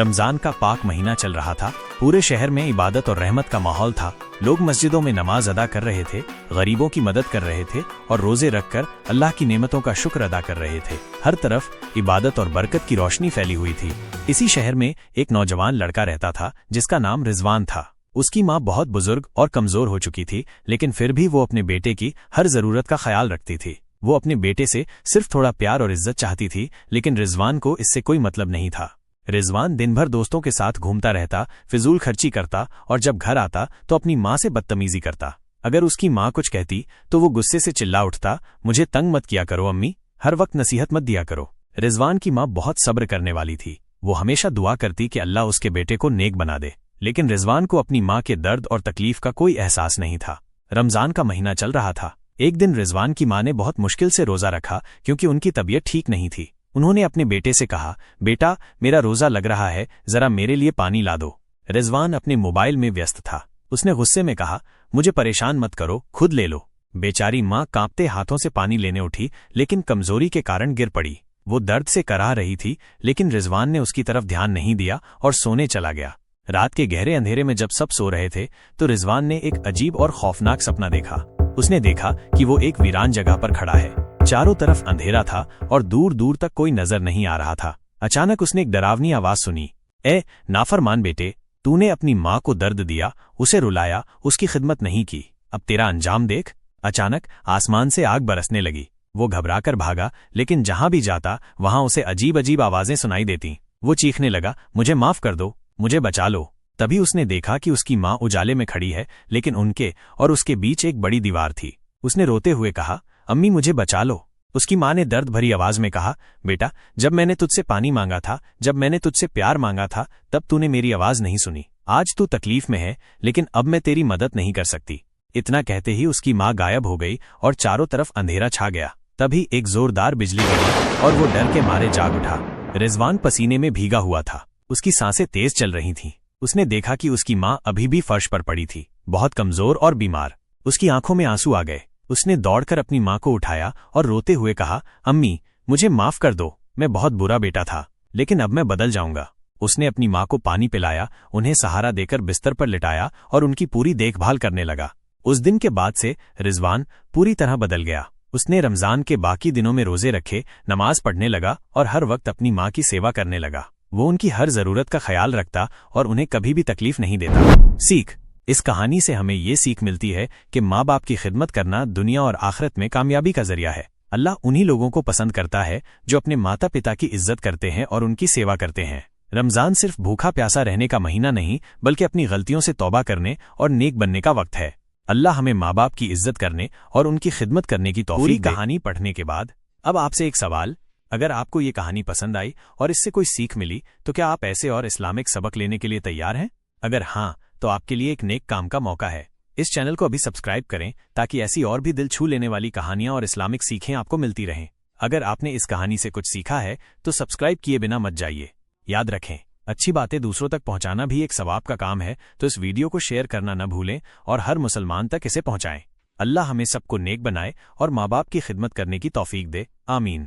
रमजान का पाक महीना चल रहा था। पूरे शहर में इबादत और रहमत का माहौल था। लोग मस्जिदों में नमाज अदा कर रहे थे, गरीबों की मदद कर रहे थे और रोजे रखकर अल्लाह की नेमतों का शुक्र अदा कर रहे थे। हर तरफ इबादत और बरकत की रोशनी फैली हुई थी। इसी शहर में एक नौजवान लड़का रहता था जिसका नाम रिजवान था। उसकी माँ बहुत बुजुर्ग और कमजोर हो चुकी थी, लेकिन फिर भी वो अपने बेटे की हर जरूरत का ख्याल रखती थी। वो अपने बेटे से सिर्फ थोड़ा प्यार और इज्जत चाहती थी, लेकिन रिजवान को इससे कोई मतलब नहीं था। रिजवान दिन भर दोस्तों के साथ घूमता रहता, फिजूल खर्ची करता और जब घर आता तो अपनी माँ से बदतमीजी करता। अगर उसकी माँ कुछ कहती तो वो गुस्से से चिल्ला उठता, मुझे तंग मत किया करो अम्मी, हर वक्त नसीहत मत दिया करो। रिजवान की माँ बहुत सब्र करने वाली थी। वो हमेशा दुआ करती कि अल्लाह उसके बेटे को नेक बना दे, लेकिन रिजवान को अपनी माँ के दर्द और तकलीफ का कोई एहसास नहीं था। रमजान का महीना चल रहा था। एक दिन रिजवान की माँ ने बहुत मुश्किल से रोजा रखा क्योंकि उनकी तबीयत ठीक नहीं थी। उन्होंने अपने बेटे से कहा, बेटा मेरा रोजा लग रहा है, जरा मेरे लिए पानी ला दो। रिजवान अपने मोबाइल में व्यस्त था। उसने गुस्से में कहा, मुझे परेशान मत करो, खुद ले लो। बेचारी माँ कांपते हाथों से पानी लेने उठी, लेकिन कमजोरी के कारण गिर पड़ी। वो दर्द से कराह रही थी, लेकिन रिजवान ने उसकी तरफ ध्यान नहीं दिया और सोने चला गया। रात के गहरे अंधेरे में जब सब सो रहे थे तो रिजवान ने एक अजीब और खौफनाक सपना देखा। उसने देखा कि वो एक वीरान जगह पर खड़ा है। चारों तरफ अंधेरा था और दूर दूर तक कोई नजर नहीं आ रहा था। अचानक उसने एक डरावनी आवाज सुनी, ए नाफरमान बेटे, तूने अपनी माँ को दर्द दिया, उसे रुलाया, उसकी खिदमत नहीं की, अब तेरा अंजाम देख। अचानक आसमान से आग बरसने लगी। वो घबराकर भागा, लेकिन जहां भी जाता वहां उसे अजीब अजीब आवाजें सुनाई देती। वो चीखने लगा, मुझे माफ कर दो, मुझे बचा लो। तभी उसने देखा कि उसकी माँ उजाले में खड़ी है, लेकिन उनके और उसके बीच एक बड़ी दीवार थी। उसने रोते हुए कहा, अम्मी मुझे बचा लो। उसकी माँ ने दर्द भरी आवाज में कहा, बेटा जब मैंने तुझसे पानी मांगा था, जब मैंने तुझसे प्यार मांगा था, तब तूने मेरी आवाज नहीं सुनी। आज तू तकलीफ में है, लेकिन अब मैं तेरी मदद नहीं कर सकती। इतना कहते ही उसकी माँ गायब हो गई और चारों तरफ अंधेरा छा गया। तभी एक जोरदार बिजली गिरी और वो डर के मारे जाग उठा। रिजवान पसीने में भीगा हुआ था। उसकी सांसें तेज चल रही थीं। उसने देखा कि उसकी माँ अभी भी फर्श पर पड़ी थी, बहुत कमजोर और बीमार। उसकी आंखों में आंसू आ गए। उसने दौड़कर अपनी माँ को उठाया और रोते हुए कहा, अम्मी मुझे माफ कर दो, मैं बहुत बुरा बेटा था, लेकिन अब मैं बदल जाऊंगा। उसने अपनी माँ को पानी पिलाया, उन्हें सहारा देकर बिस्तर पर लिटाया और उनकी पूरी देखभाल करने लगा। उस दिन के बाद से रिजवान पूरी तरह बदल गया। उसने रमजान के बाकी दिनों में रोजे रखे, नमाज पढ़ने लगा और हर वक्त अपनी माँ की सेवा करने लगा। वो उनकी हर जरूरत का ख्याल रखता और उन्हें कभी भी तकलीफ नहीं देता। सीख, इस कहानी से हमें ये सीख मिलती है कि माँ बाप की खिदमत करना दुनिया और आखिरत में कामयाबी का जरिया है। अल्लाह उन्हीं लोगों को पसंद करता है जो अपने माता पिता की इज्जत करते हैं और उनकी सेवा करते हैं। रमजान सिर्फ भूखा प्यासा रहने का महीना नहीं, बल्कि अपनी गलतियों से तौबा करने और नेक बनने का वक्त है। अल्लाह हमें माँ बाप की इज्जत करने और उनकी खिदमत करने की तौफीक दे। कहानी पढ़ने के बाद अब आपसे एक सवाल, अगर आपको ये कहानी पसंद आई और इससे कोई सीख मिली तो क्या आप ऐसे और इस्लामिक सबक लेने के लिए तैयार हैं? अगर हाँ, तो आपके लिए एक नेक काम का मौका है। इस चैनल को अभी सब्सक्राइब करें ताकि ऐसी और भी दिल छू लेने वाली कहानियां और इस्लामिक सीखें आपको मिलती रहें। अगर आपने इस कहानी से कुछ सीखा है तो सब्सक्राइब किए बिना मत जाइए। याद रखें, अच्छी बातें दूसरों तक पहुंचाना भी एक सवाब का काम है, तो इस वीडियो को शेयर करना न भूलें और हर मुसलमान तक इसे पहुंचाएं। अल्लाह हमें सबको नेक बनाए और माँ बाप की खिदमत करने की तौफीक दे। आमीन।